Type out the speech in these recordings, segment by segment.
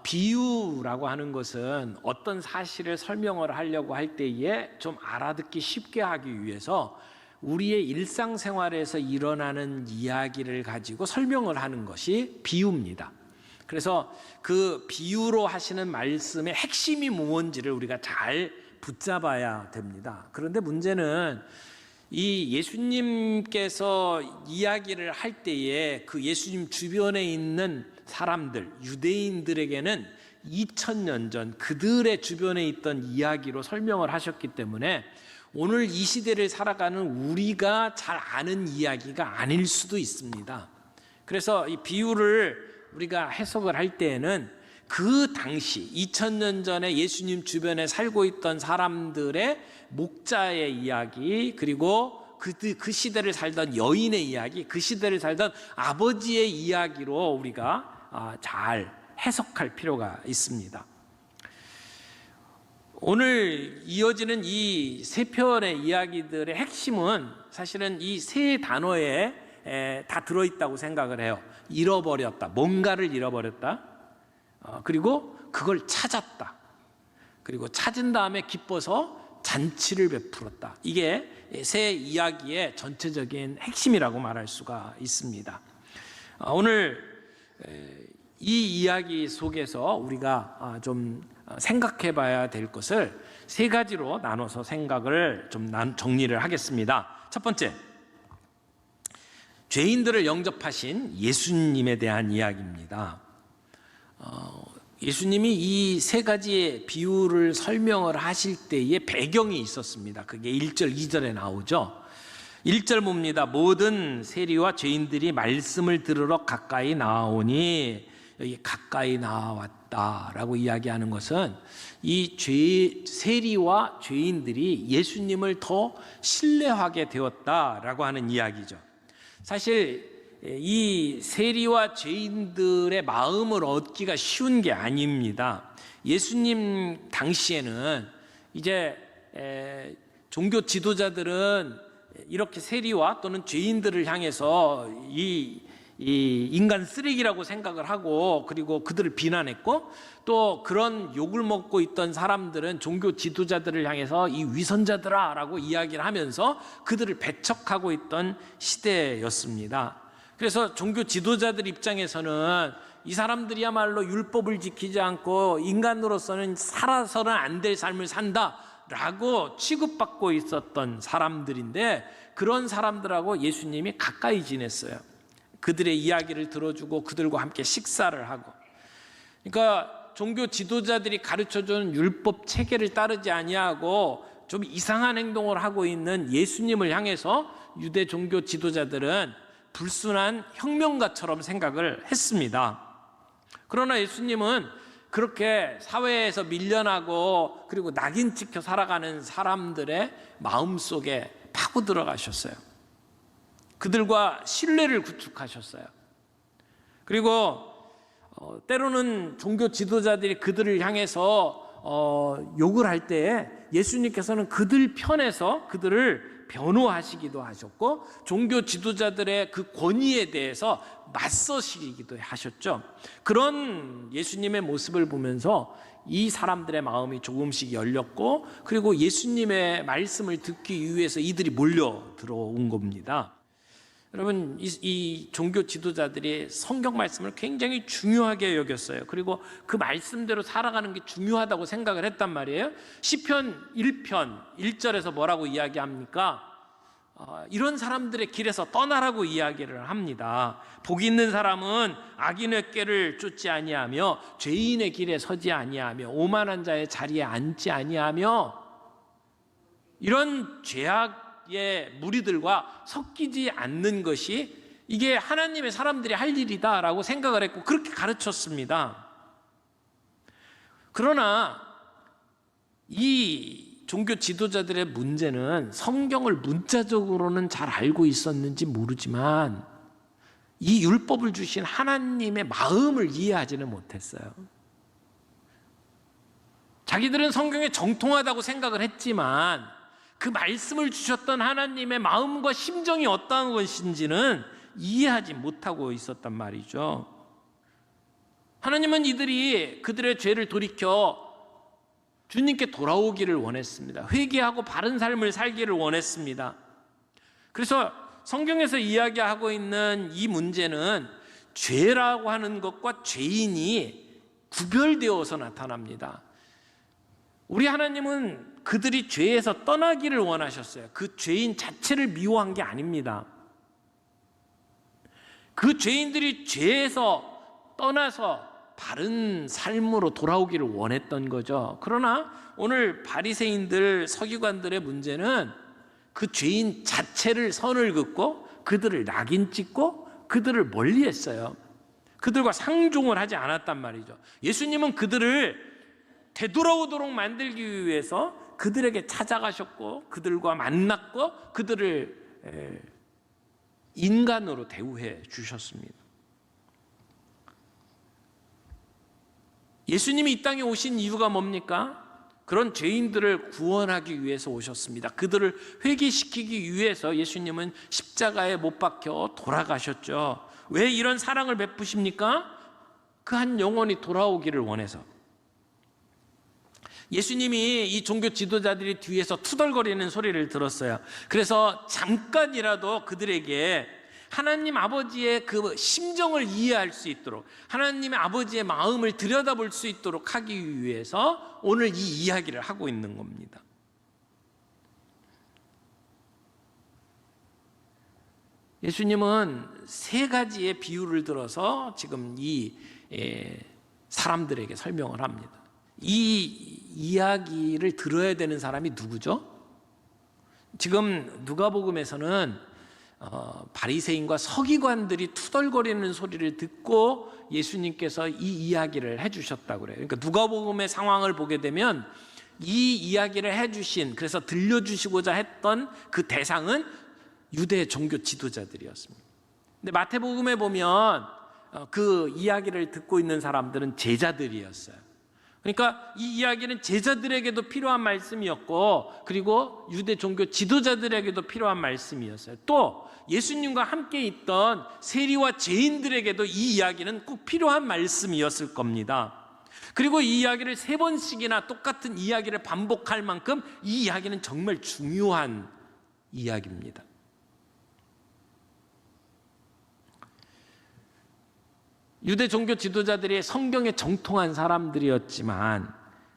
비유라고 하는 것은 어떤 사실을 설명을 하려고 할 때에 좀 알아듣기 쉽게 하기 위해서 우리의 일상생활에서 일어나는 이야기를 가지고 설명을 하는 것이 비유입니다. 그래서 그 비유로 하시는 말씀의 핵심이 무엇인지를 우리가 잘 붙잡아야 됩니다. 그런데 문제는 이 예수님께서 이야기를 할 때에 그 예수님 주변에 있는 사람들, 유대인들에게는 2000년 전 그들의 주변에 있던 이야기로 설명을 하셨기 때문에 오늘 이 시대를 살아가는 우리가 잘 아는 이야기가 아닐 수도 있습니다. 그래서 이 비유를 우리가 해석을 할 때에는 그 당시 2000년 전에 예수님 주변에 살고 있던 사람들의 목자의 이야기, 그리고 그 시대를 살던 여인의 이야기, 그 시대를 살던 아버지의 이야기로 우리가 잘 해석할 필요가 있습니다. 오늘 이어지는 이 세 편의 이야기들의 핵심은 사실은 이 세 단어에 다 들어있다고 생각을 해요. 잃어버렸다, 뭔가를 잃어버렸다, 그리고 그걸 찾았다, 그리고 찾은 다음에 기뻐서 잔치를 베풀었다. 이게 세 이야기의 전체적인 핵심이라고 말할 수가 있습니다. 오늘 이 이야기 속에서 우리가 좀 생각해 봐야 될 것을 세 가지로 나눠서 생각을 좀 정리를 하겠습니다. 첫 번째, 죄인들을 영접하신 예수님에 대한 이야기입니다. 예수님이 이 세 가지의 비유를 설명을 하실 때에 배경이 있었습니다. 그게 1절, 2절에 나오죠. 1절 봅니다. 모든 세리와 죄인들이 말씀을 들으러 가까이 나오니, 여기 가까이 나왔다라고 이야기하는 것은 이 세리와 죄인들이 예수님을 더 신뢰하게 되었다라고 하는 이야기죠. 사실 이 세리와 죄인들의 마음을 얻기가 쉬운 게 아닙니다. 예수님 당시에는 이제 종교 지도자들은 이렇게 세리와 또는 죄인들을 향해서 이 인간 쓰레기라고 생각을 하고, 그리고 그들을 비난했고, 또 그런 욕을 먹고 있던 사람들은 종교 지도자들을 향해서 이 위선자들아 라고 이야기를 하면서 그들을 배척하고 있던 시대였습니다. 그래서 종교 지도자들 입장에서는 이 사람들이야말로 율법을 지키지 않고 인간으로서는 살아서는 안 될 삶을 산다 라고 취급받고 있었던 사람들인데, 그런 사람들하고 예수님이 가까이 지냈어요. 그들의 이야기를 들어주고 그들과 함께 식사를 하고. 그러니까 종교 지도자들이 가르쳐주는 율법 체계를 따르지 아니하고 좀 이상한 행동을 하고 있는 예수님을 향해서 유대 종교 지도자들은 불순한 혁명가처럼 생각을 했습니다. 그러나 예수님은 그렇게 사회에서 밀려나고 그리고 낙인 찍혀 살아가는 사람들의 마음속에 파고 들어가셨어요. 그들과 신뢰를 구축하셨어요. 그리고 때로는 종교 지도자들이 그들을 향해서 욕을 할 때에 예수님께서는 그들 편에서 그들을 변호하시기도 하셨고, 종교 지도자들의 그 권위에 대해서 맞서시기도 하셨죠. 그런 예수님의 모습을 보면서 이 사람들의 마음이 조금씩 열렸고, 그리고 예수님의 말씀을 듣기 위해서 이들이 몰려 들어온 겁니다. 여러분, 이 종교 지도자들이 성경 말씀을 굉장히 중요하게 여겼어요. 그리고 그 말씀대로 살아가는 게 중요하다고 생각을 했단 말이에요. 시편 1편 1절에서 뭐라고 이야기합니까? 이런 사람들의 길에서 떠나라고 이야기를 합니다. 복 있는 사람은 악인의 꾀를 쫓지 아니하며 죄인의 길에 서지 아니하며 오만한 자의 자리에 앉지 아니하며, 이런 죄악의 무리들과 섞이지 않는 것이 이게 하나님의 사람들이 할 일이다라고 생각을 했고 그렇게 가르쳤습니다. 그러나 이 종교 지도자들의 문제는 성경을 문자적으로는 잘 알고 있었는지 모르지만 이 율법을 주신 하나님의 마음을 이해하지는 못했어요. 자기들은 성경에 정통하다고 생각을 했지만 그 말씀을 주셨던 하나님의 마음과 심정이 어떠한 것인지는 이해하지 못하고 있었단 말이죠. 하나님은 이들이 그들의 죄를 돌이켜 주님께 돌아오기를 원했습니다. 회개하고 바른 삶을 살기를 원했습니다. 그래서 성경에서 이야기하고 있는 이 문제는 죄라고 하는 것과 죄인이 구별되어서 나타납니다. 우리 하나님은 그들이 죄에서 떠나기를 원하셨어요. 그 죄인 자체를 미워한 게 아닙니다. 그 죄인들이 죄에서 떠나서 바른 삶으로 돌아오기를 원했던 거죠. 그러나 오늘 바리새인들, 서기관들의 문제는 그 죄인 자체를 선을 긋고 그들을 낙인 찍고 그들을 멀리했어요. 그들과 상종을 하지 않았단 말이죠. 예수님은 그들을 되돌아오도록 만들기 위해서 그들에게 찾아가셨고 그들과 만났고 그들을 인간으로 대우해 주셨습니다. 예수님이 이 땅에 오신 이유가 뭡니까? 그런 죄인들을 구원하기 위해서 오셨습니다. 그들을 회개시키기 위해서 예수님은 십자가에 못 박혀 돌아가셨죠. 왜 이런 사랑을 베푸십니까? 그 한 영혼이 돌아오기를 원해서. 예수님이 이 종교 지도자들이 뒤에서 투덜거리는 소리를 들었어요. 그래서 잠깐이라도 그들에게 하나님 아버지의 그 심정을 이해할 수 있도록, 하나님의 아버지의 마음을 들여다볼 수 있도록 하기 위해서 오늘 이 이야기를 하고 있는 겁니다. 예수님은 세 가지의 비유를 들어서 지금 이 사람들에게 설명을 합니다. 이 이야기를 들어야 되는 사람이 누구죠? 지금 누가복음에서는 바리새인과 서기관들이 투덜거리는 소리를 듣고 예수님께서 이 이야기를 해주셨다고 그래요. 그러니까 누가복음의 상황을 보게 되면 이 이야기를 해주신, 그래서 들려주시고자 했던 그 대상은 유대 종교 지도자들이었습니다. 근데 마태복음에 보면 그 이야기를 듣고 있는 사람들은 제자들이었어요. 그러니까 이 이야기는 제자들에게도 필요한 말씀이었고, 그리고 유대 종교 지도자들에게도 필요한 말씀이었어요. 또 예수님과 함께 있던 세리와 죄인들에게도 이 이야기는 꼭 필요한 말씀이었을 겁니다. 그리고 이 이야기를 세 번씩이나 똑같은 이야기를 반복할 만큼 이 이야기는 정말 중요한 이야기입니다. 유대 종교 지도자들이 성경에 정통한 사람들이었지만,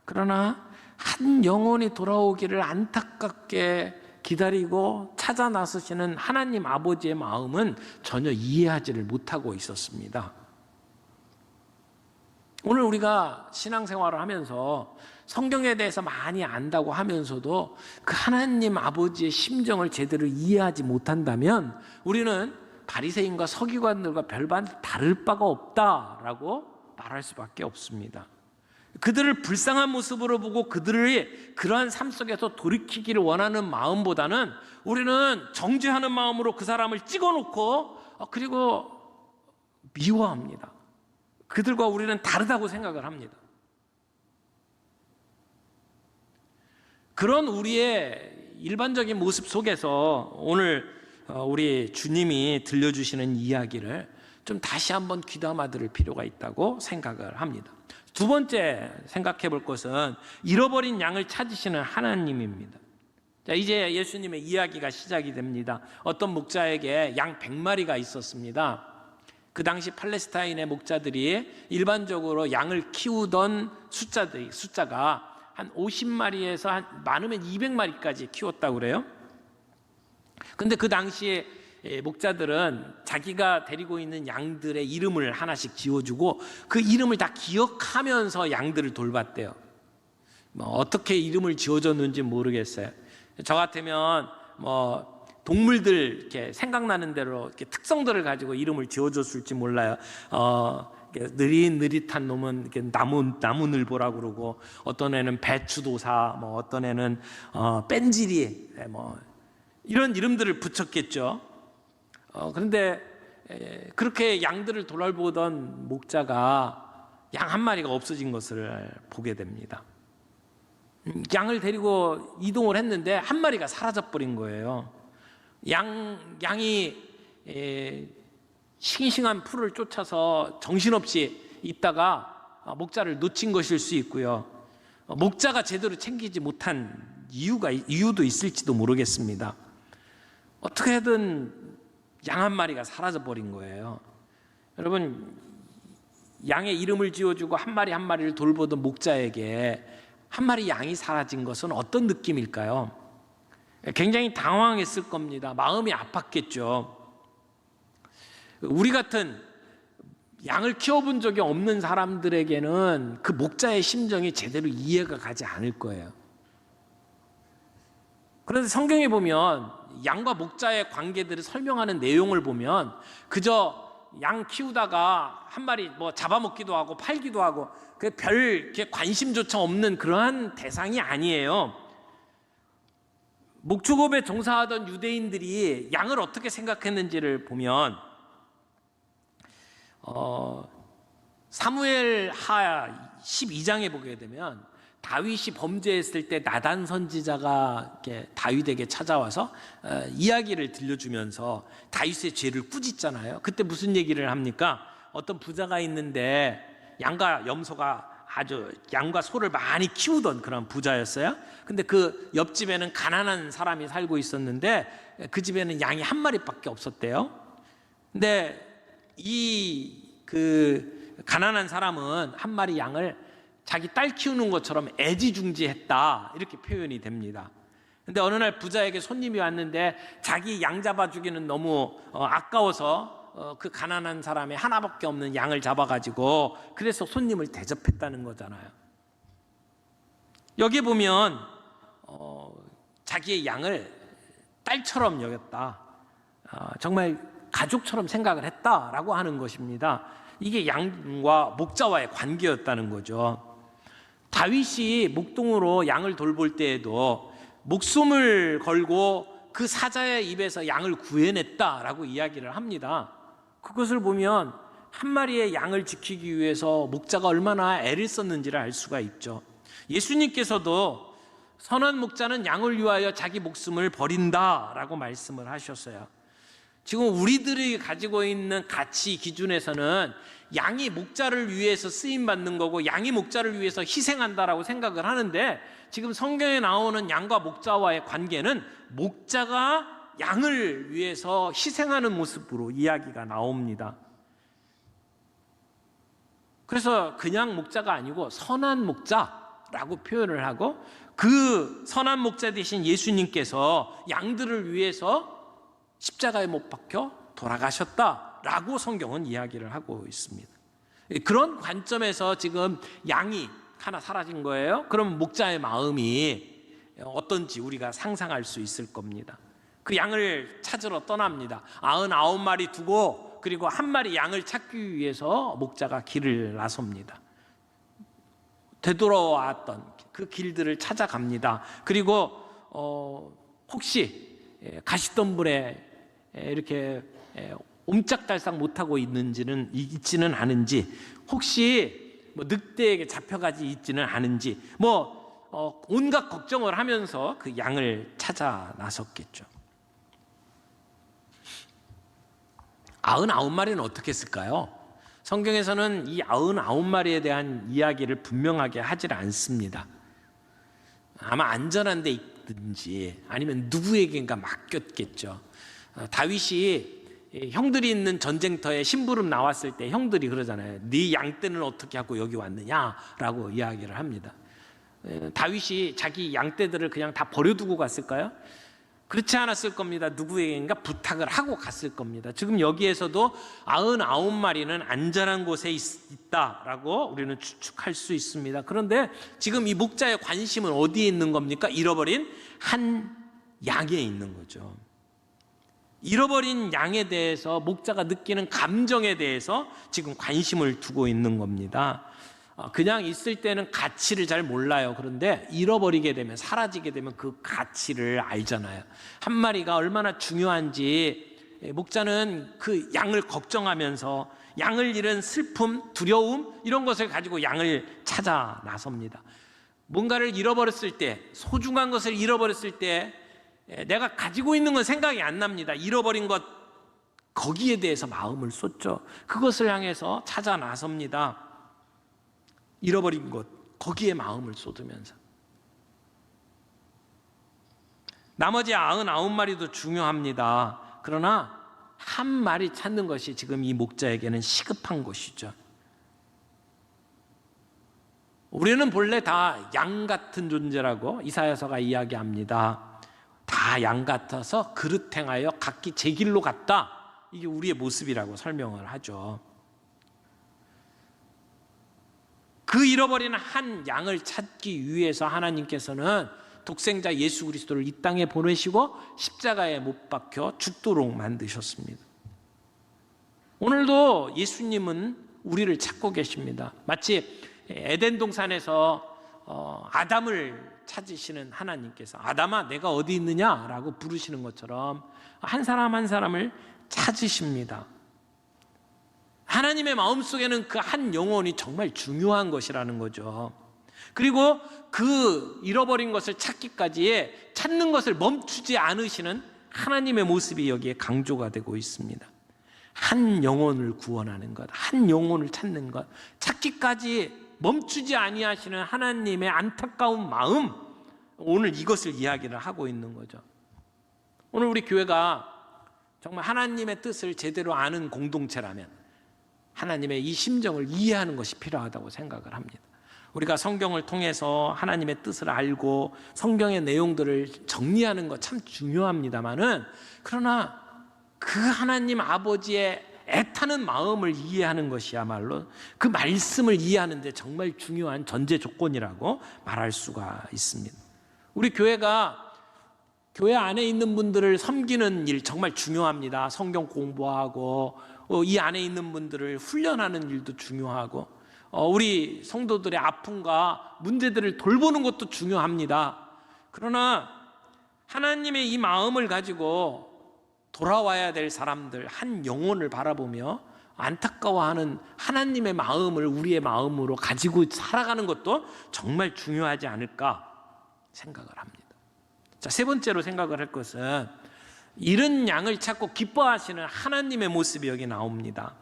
그러나 한 영혼이 돌아오기를 안타깝게 기다리고 찾아 나서시는 하나님 아버지의 마음은 전혀 이해하지를 못하고 있었습니다. 오늘 우리가 신앙생활을 하면서 성경에 대해서 많이 안다고 하면서도 그 하나님 아버지의 심정을 제대로 이해하지 못한다면 우리는 바리새인과 서기관들과 별반 다를 바가 없다라고 말할 수밖에 없습니다. 그들을 불쌍한 모습으로 보고 그들의 그러한 삶 속에서 돌이키기를 원하는 마음보다는 우리는 정죄하는 마음으로 그 사람을 찍어놓고 그리고 미워합니다. 그들과 우리는 다르다고 생각을 합니다. 그런 우리의 일반적인 모습 속에서 오늘 우리 주님이 들려주시는 이야기를 좀 다시 한번 귀담아 들을 필요가 있다고 생각을 합니다. 두 번째 생각해 볼 것은 잃어버린 양을 찾으시는 하나님입니다. 자, 이제 예수님의 이야기가 시작이 됩니다. 어떤 목자에게 양 100마리가 있었습니다. 그 당시 팔레스타인의 목자들이 일반적으로 양을 키우던 숫자가 한 50마리에서 한 많으면 200마리까지 키웠다고 그래요. 근데 그 당시에 목자들은 자기가 데리고 있는 양들의 이름을 하나씩 지어주고 그 이름을 다 기억하면서 양들을 돌봤대요. 어떻게 이름을 지어줬는지 모르겠어요. 저 같으면 동물들 이렇게 생각나는 대로 이렇게 특성들을 가지고 이름을 지어줬을지 몰라요. 느릿느릿한 놈은 이렇게 나무늘보라고 그러고, 어떤 애는 배추도사, 어떤 애는 뺀질이, 이런 이름들을 붙였겠죠. 그런데 그렇게 양들을 돌보던 목자가 양 한 마리가 없어진 것을 보게 됩니다. 양을 데리고 이동을 했는데 한 마리가 사라져버린 거예요. 양이 싱싱한 풀을 쫓아서 정신없이 있다가 목자를 놓친 것일 수 있고요. 목자가 제대로 챙기지 못한 이유도 있을지도 모르겠습니다. 어떻게든 양 한 마리가 사라져 버린 거예요. 여러분, 양의 이름을 지어주고 한 마리 한 마리를 돌보던 목자에게 한 마리 양이 사라진 것은 어떤 느낌일까요? 굉장히 당황했을 겁니다. 마음이 아팠겠죠. 우리 같은 양을 키워본 적이 없는 사람들에게는 그 목자의 심정이 제대로 이해가 가지 않을 거예요. 그런데 성경에 보면 양과 목자의 관계들을 설명하는 내용을 보면 그저 양 키우다가 한 마리 잡아먹기도 하고 팔기도 하고 별 관심조차 없는 그러한 대상이 아니에요. 목축업에 종사하던 유대인들이 양을 어떻게 생각했는지를 보면 사무엘하 12장에 보게 되면 다윗이 범죄했을 때 나단 선지자가 다윗에게 찾아와서 이야기를 들려주면서 다윗의 죄를 꾸짖잖아요. 그때 무슨 얘기를 합니까? 어떤 부자가 있는데 양과 염소가 아주 양과 소를 많이 키우던 그런 부자였어요. 근데 그 옆집에는 가난한 사람이 살고 있었는데 그 집에는 양이 한 마리밖에 없었대요. 근데 그 가난한 사람은 한 마리 양을 자기 딸 키우는 것처럼 애지중지했다, 이렇게 표현이 됩니다. 근데 어느 날 부자에게 손님이 왔는데 자기 양 잡아주기는 너무 아까워서 그 가난한 사람이 하나밖에 없는 양을 잡아가지고 그래서 손님을 대접했다는 거잖아요. 여기 보면 자기의 양을 딸처럼 여겼다, 정말 가족처럼 생각을 했다라고 하는 것입니다. 이게 양과 목자와의 관계였다는 거죠. 다윗이 목동으로 양을 돌볼 때에도 목숨을 걸고 그 사자의 입에서 양을 구해냈다라고 이야기를 합니다. 그것을 보면 한 마리의 양을 지키기 위해서 목자가 얼마나 애를 썼는지를 알 수가 있죠. 예수님께서도 선한 목자는 양을 위하여 자기 목숨을 버린다라고 말씀을 하셨어요. 지금 우리들이 가지고 있는 가치 기준에서는 양이 목자를 위해서 쓰임받는 거고 양이 목자를 위해서 희생한다라고 생각을 하는데, 지금 성경에 나오는 양과 목자와의 관계는 목자가 양을 위해서 희생하는 모습으로 이야기가 나옵니다. 그래서 그냥 목자가 아니고 선한 목자라고 표현을 하고, 그 선한 목자 되신 예수님께서 양들을 위해서 십자가에 못 박혀 돌아가셨다라고 성경은 이야기를 하고 있습니다. 그런 관점에서 지금 양이 하나 사라진 거예요. 그럼 목자의 마음이 어떤지 우리가 상상할 수 있을 겁니다. 그 양을 찾으러 떠납니다. 99마리 두고 그리고 한 마리 양을 찾기 위해서 목자가 길을 나섭니다. 되돌아왔던 그 길들을 찾아갑니다. 그리고 혹시 가시덤불에 이렇게 옴짝달싹 못하고 있지는 않은지, 혹시 늑대에게 잡혀가지 있지는 않은지, 온갖 걱정을 하면서 그 양을 찾아 나섰겠죠. 99마리는 어떻게 했을까요? 성경에서는 이 99마리에 대한 이야기를 분명하게 하질 않습니다. 아마 안전한 데 있든지 아니면 누구에게인가 맡겼겠죠. 다윗이 형들이 있는 전쟁터에 심부름 나왔을 때 형들이 그러잖아요. 네 양떼는 어떻게 하고 여기 왔느냐라고 이야기를 합니다. 다윗이 자기 양떼들을 그냥 다 버려두고 갔을까요? 그렇지 않았을 겁니다. 누구에게인가 부탁을 하고 갔을 겁니다. 지금 여기에서도 99마리는 안전한 곳에 있다라고 우리는 추측할 수 있습니다. 그런데 지금 이 목자의 관심은 어디에 있는 겁니까? 잃어버린 한 양에 있는 거죠. 잃어버린 양에 대해서 목자가 느끼는 감정에 대해서 지금 관심을 두고 있는 겁니다. 그냥 있을 때는 가치를 잘 몰라요. 그런데 잃어버리게 되면, 사라지게 되면 그 가치를 알잖아요. 한 마리가 얼마나 중요한지 목자는 그 양을 걱정하면서 양을 잃은 슬픔, 두려움, 이런 것을 가지고 양을 찾아 나섭니다. 뭔가를 잃어버렸을 때, 소중한 것을 잃어버렸을 때 내가 가지고 있는 건 생각이 안 납니다. 잃어버린 것, 거기에 대해서 마음을 쏟죠. 그것을 향해서 찾아 나섭니다. 잃어버린 것, 거기에 마음을 쏟으면서. 나머지 99마리도 중요합니다. 그러나 한 마리 찾는 것이 지금 이 목자에게는 시급한 것이죠. 우리는 본래 다 양 같은 존재라고 이사야서가 이야기합니다. 다 양 같아서 그릇 행하여 각기 제 길로 갔다. 이게 우리의 모습이라고 설명을 하죠. 그 잃어버린 한 양을 찾기 위해서 하나님께서는 독생자 예수 그리스도를 이 땅에 보내시고 십자가에 못 박혀 죽도록 만드셨습니다. 오늘도 예수님은 우리를 찾고 계십니다. 마치 에덴 동산에서 아담을 찾으시는 하나님께서 아담아 내가 어디 있느냐라고 부르시는 것처럼 한 사람 한 사람을 찾으십니다. 하나님의 마음속에는 그 한 영혼이 정말 중요한 것이라는 거죠. 그리고 그 잃어버린 것을 찾기까지에 찾는 것을 멈추지 않으시는 하나님의 모습이 여기에 강조가 되고 있습니다. 한 영혼을 구원하는 것, 한 영혼을 찾는 것, 찾기까지 멈추지 아니하시는 하나님의 안타까운 마음, 오늘 이것을 이야기를 하고 있는 거죠. 오늘 우리 교회가 정말 하나님의 뜻을 제대로 아는 공동체라면 하나님의 이 심정을 이해하는 것이 필요하다고 생각을 합니다. 우리가 성경을 통해서 하나님의 뜻을 알고 성경의 내용들을 정리하는 것 참 중요합니다만은, 그러나 그 하나님 아버지의 애타는 마음을 이해하는 것이야말로 그 말씀을 이해하는 데 정말 중요한 전제 조건이라고 말할 수가 있습니다. 우리 교회가 교회 안에 있는 분들을 섬기는 일 정말 중요합니다. 성경 공부하고 이 안에 있는 분들을 훈련하는 일도 중요하고 우리 성도들의 아픔과 문제들을 돌보는 것도 중요합니다. 그러나 하나님의 이 마음을 가지고 돌아와야 될 사람들, 한 영혼을 바라보며 안타까워하는 하나님의 마음을 우리의 마음으로 가지고 살아가는 것도 정말 중요하지 않을까 생각을 합니다. 자, 세 번째로 생각을 할 것은 잃은 양을 찾고 기뻐하시는 하나님의 모습이 여기 나옵니다.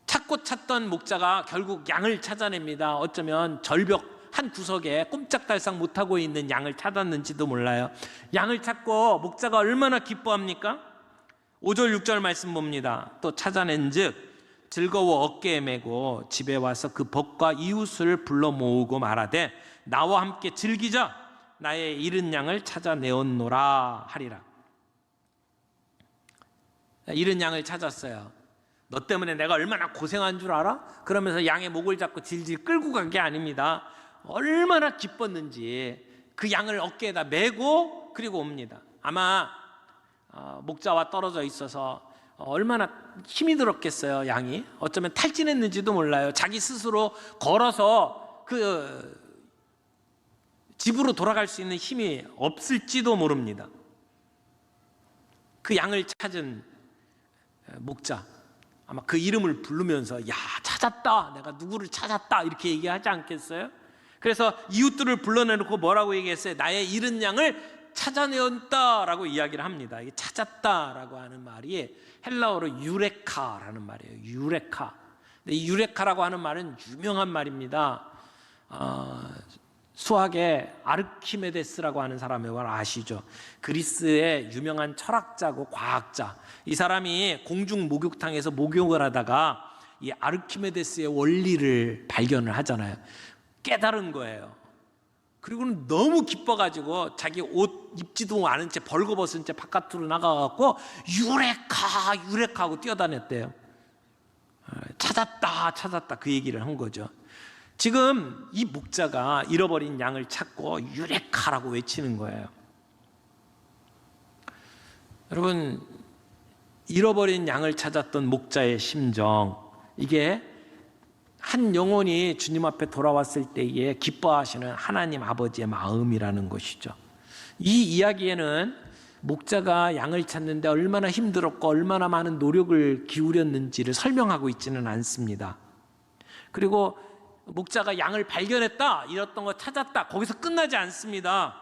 찾고 찾던 목자가 결국 양을 찾아냅니다. 어쩌면 절벽 한 구석에 꼼짝달싹 못하고 있는 양을 찾았는지도 몰라요. 양을 찾고 목자가 얼마나 기뻐합니까? 5절 6절 말씀 봅니다. 또 찾아낸 즉 즐거워 어깨에 메고 집에 와서 그 벗과 이웃을 불러 모으고 말하되 나와 함께 즐기자, 나의 잃은 양을 찾아내었노라 하리라. 잃은 양을 찾았어요. 너 때문에 내가 얼마나 고생한 줄 알아? 그러면서 양의 목을 잡고 질질 끌고 간 게 아닙니다. 얼마나 기뻤는지 그 양을 어깨에다 메고 그리고 옵니다. 아마 목자와 떨어져 있어서 얼마나 힘이 들었겠어요. 양이 어쩌면 탈진했는지도 몰라요. 자기 스스로 걸어서 그 집으로 돌아갈 수 있는 힘이 없을지도 모릅니다. 그 양을 찾은 목자, 아마 그 이름을 부르면서 야 찾았다, 내가 누구를 찾았다 이렇게 얘기하지 않겠어요? 그래서 이웃들을 불러내놓고 뭐라고 얘기했어요? 나의 잃은 양을 찾아내었다라고 이야기를 합니다. 이게 찾았다라고 하는 말이 헬라어로 유레카라는 말이에요. 유레카. 근데 이 유레카라고 하는 말은 유명한 말입니다. 수학의 아르키메데스라고 하는 사람의 말 아시죠? 그리스의 유명한 철학자고 과학자. 이 사람이 공중 목욕탕에서 목욕을 하다가 이 아르키메데스의 원리를 발견을 하잖아요. 깨달은 거예요. 그리고는 너무 기뻐가지고 자기 옷 입지도 않은 채 벌거벗은 채 바깥으로 나가갖고 유레카 유레카 하고 뛰어다녔대요. 찾았다 찾았다 그 얘기를 한 거죠. 지금 이 목자가 잃어버린 양을 찾고 유레카라고 외치는 거예요. 여러분, 잃어버린 양을 찾았던 목자의 심정, 이게 한 영혼이 주님 앞에 돌아왔을 때에 기뻐하시는 하나님 아버지의 마음이라는 것이죠. 이 이야기에는 목자가 양을 찾는데 얼마나 힘들었고 얼마나 많은 노력을 기울였는지를 설명하고 있지는 않습니다. 그리고 목자가 양을 발견했다, 잃었던 거 찾았다, 거기서 끝나지 않습니다.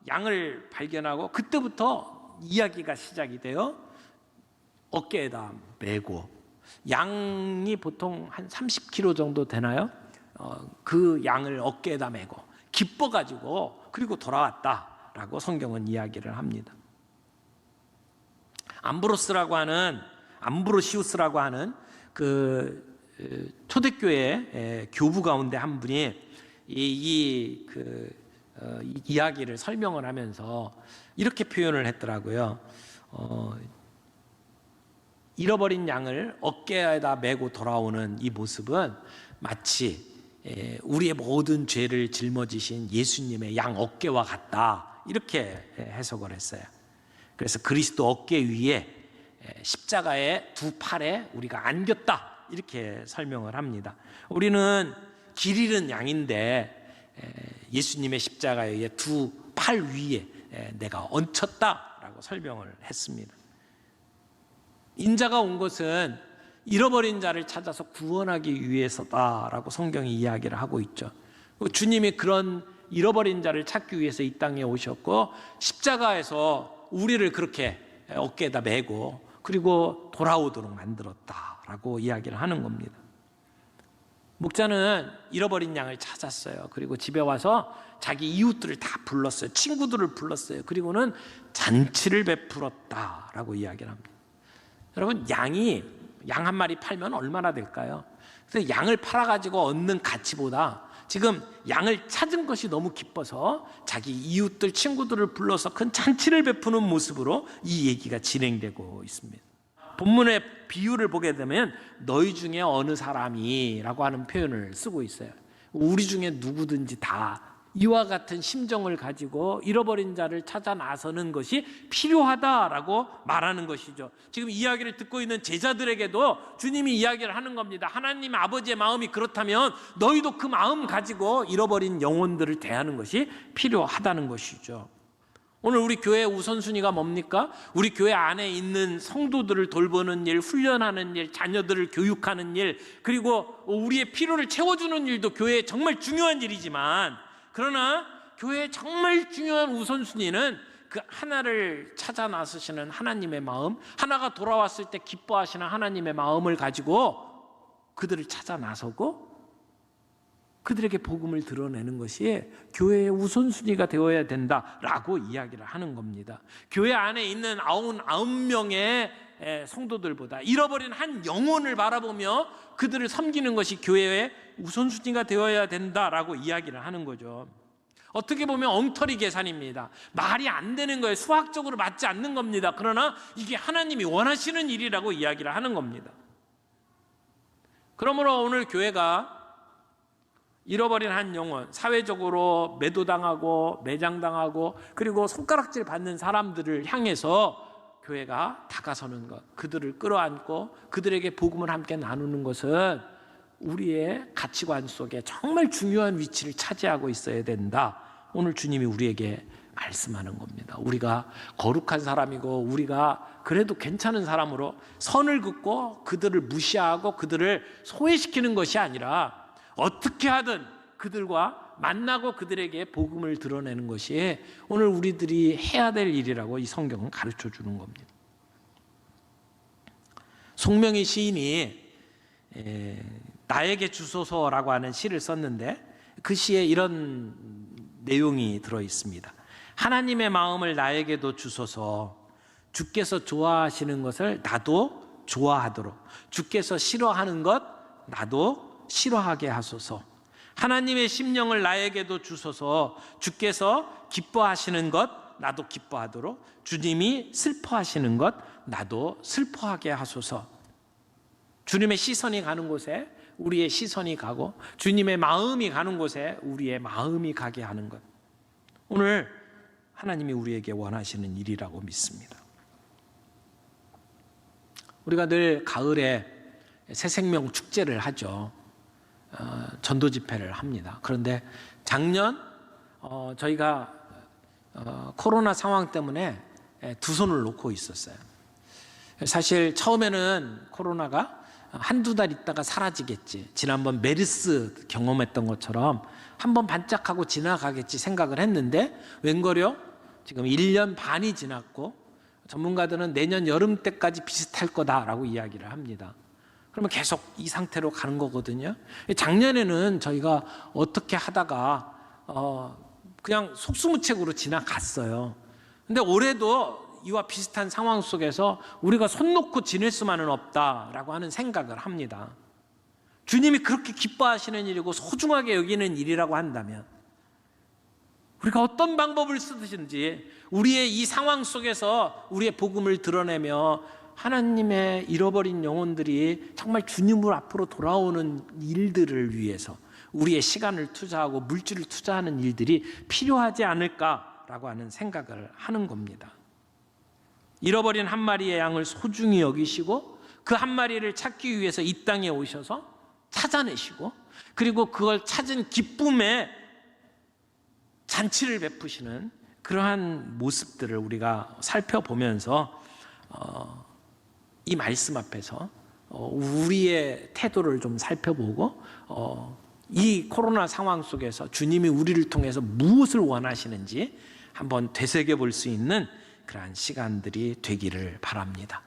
양을 발견하고 그때부터 이야기가 시작이 돼요. 어깨에다 메고, 양이 보통 한 30kg 정도 되나요? 그 양을 어깨에다 메고 기뻐가지고 그리고 돌아왔다라고 성경은 이야기를 합니다. 암브로시우스라고 하는 그 초대교회 교부 가운데 한 분이 이 이야기를 설명을 하면서 이렇게 표현을 했더라고요. 잃어버린 양을 어깨에다 메고 돌아오는 이 모습은 마치 우리의 모든 죄를 짊어지신 예수님의 양 어깨와 같다, 이렇게 해석을 했어요. 그래서 그리스도 어깨 위에 십자가의 두 팔에 우리가 안겼다, 이렇게 설명을 합니다. 우리는 길 잃은 양인데 예수님의 십자가에 의해 두 팔 위에 내가 얹혔다라고 설명을 했습니다. 인자가 온 것은 잃어버린 자를 찾아서 구원하기 위해서다라고 성경이 이야기를 하고 있죠. 주님이 그런 잃어버린 자를 찾기 위해서 이 땅에 오셨고 십자가에서 우리를 그렇게 어깨에다 메고 그리고 돌아오도록 만들었다라고 이야기를 하는 겁니다. 목자는 잃어버린 양을 찾았어요. 그리고 집에 와서 자기 이웃들을 다 불렀어요. 친구들을 불렀어요. 그리고는 잔치를 베풀었다라고 이야기를 합니다. 여러분, 양 한 마리 팔면 얼마나 될까요? 그래서 양을 팔아가지고 얻는 가치보다 지금 양을 찾은 것이 너무 기뻐서 자기 이웃들, 친구들을 불러서 큰 잔치를 베푸는 모습으로 이 얘기가 진행되고 있습니다. 본문의 비유를 보게 되면 너희 중에 어느 사람이라고 하는 표현을 쓰고 있어요. 우리 중에 누구든지 다 이와 같은 심정을 가지고 잃어버린 자를 찾아 나서는 것이 필요하다라고 말하는 것이죠. 지금 이야기를 듣고 있는 제자들에게도 주님이 이야기를 하는 겁니다. 하나님 아버지의 마음이 그렇다면 너희도 그 마음 가지고 잃어버린 영혼들을 대하는 것이 필요하다는 것이죠. 오늘 우리 교회의 우선순위가 뭡니까? 우리 교회 안에 있는 성도들을 돌보는 일, 훈련하는 일, 자녀들을 교육하는 일, 그리고 우리의 필요를 채워주는 일도 교회에 정말 중요한 일이지만, 그러나 교회의 정말 중요한 우선순위는 그 하나를 찾아 나서시는 하나님의 마음, 하나가 돌아왔을 때 기뻐하시는 하나님의 마음을 가지고 그들을 찾아 나서고 그들에게 복음을 드러내는 것이 교회의 우선순위가 되어야 된다라고 이야기를 하는 겁니다. 교회 안에 있는 99명의 성도들보다 잃어버린 한 영혼을 바라보며 그들을 섬기는 것이 교회의 우선순위가 되어야 된다라고 이야기를 하는 거죠. 어떻게 보면 엉터리 계산입니다. 말이 안 되는 거예요. 수학적으로 맞지 않는 겁니다. 그러나 이게 하나님이 원하시는 일이라고 이야기를 하는 겁니다. 그러므로 오늘 교회가 잃어버린 한 영혼, 사회적으로 매도당하고 매장당하고 그리고 손가락질 받는 사람들을 향해서 교회가 다가서는 것, 그들을 끌어안고 그들에게 복음을 함께 나누는 것은 우리의 가치관 속에 정말 중요한 위치를 차지하고 있어야 된다. 오늘 주님이 우리에게 말씀하는 겁니다. 우리가 거룩한 사람이고 우리가 그래도 괜찮은 사람으로 선을 긋고 그들을 무시하고 그들을 소외시키는 것이 아니라 어떻게 하든 그들과 만나고 그들에게 복음을 드러내는 것이 오늘 우리들이 해야 될 일이라고 이 성경은 가르쳐 주는 겁니다. 송명희 시인이 나에게 주소서라고 하는 시를 썼는데 그 시에 이런 내용이 들어 있습니다. 하나님의 마음을 나에게도 주소서. 주께서 좋아하시는 것을 나도 좋아하도록, 주께서 싫어하는 것 나도 싫어하게 하소서. 하나님의 심령을 나에게도 주소서. 주께서 기뻐하시는 것 나도 기뻐하도록, 주님이 슬퍼하시는 것 나도 슬퍼하게 하소서. 주님의 시선이 가는 곳에 우리의 시선이 가고 주님의 마음이 가는 곳에 우리의 마음이 가게 하는 것, 오늘 하나님이 우리에게 원하시는 일이라고 믿습니다. 우리가 늘 가을에 새생명 축제를 하죠. 전도 집회를 합니다. 그런데 작년 저희가 코로나 상황 때문에 두 손을 놓고 있었어요. 사실 처음에는 코로나가 한두 달 있다가 사라지겠지, 지난번 메르스 경험했던 것처럼 한번 반짝하고 지나가겠지 생각을 했는데 웬걸요? 지금 1년 반이 지났고 전문가들은 내년 여름 때까지 비슷할 거다라고 이야기를 합니다. 그러면 계속 이 상태로 가는 거거든요. 작년에는 저희가 어떻게 하다가 그냥 속수무책으로 지나갔어요. 근데 올해도 이와 비슷한 상황 속에서 우리가 손 놓고 지낼 수만은 없다라고 하는 생각을 합니다. 주님이 그렇게 기뻐하시는 일이고 소중하게 여기는 일이라고 한다면 우리가 어떤 방법을 쓰든지 우리의 이 상황 속에서 우리의 복음을 드러내며 하나님의 잃어버린 영혼들이 정말 주님을 앞으로 돌아오는 일들을 위해서 우리의 시간을 투자하고 물질을 투자하는 일들이 필요하지 않을까라고 하는 생각을 하는 겁니다. 잃어버린 한 마리의 양을 소중히 여기시고 그 한 마리를 찾기 위해서 이 땅에 오셔서 찾아내시고 그리고 그걸 찾은 기쁨에 잔치를 베푸시는 그러한 모습들을 우리가 살펴보면서 이 말씀 앞에서 우리의 태도를 좀 살펴보고 이 코로나 상황 속에서 주님이 우리를 통해서 무엇을 원하시는지 한번 되새겨 볼 수 있는 그러한 시간들이 되기를 바랍니다.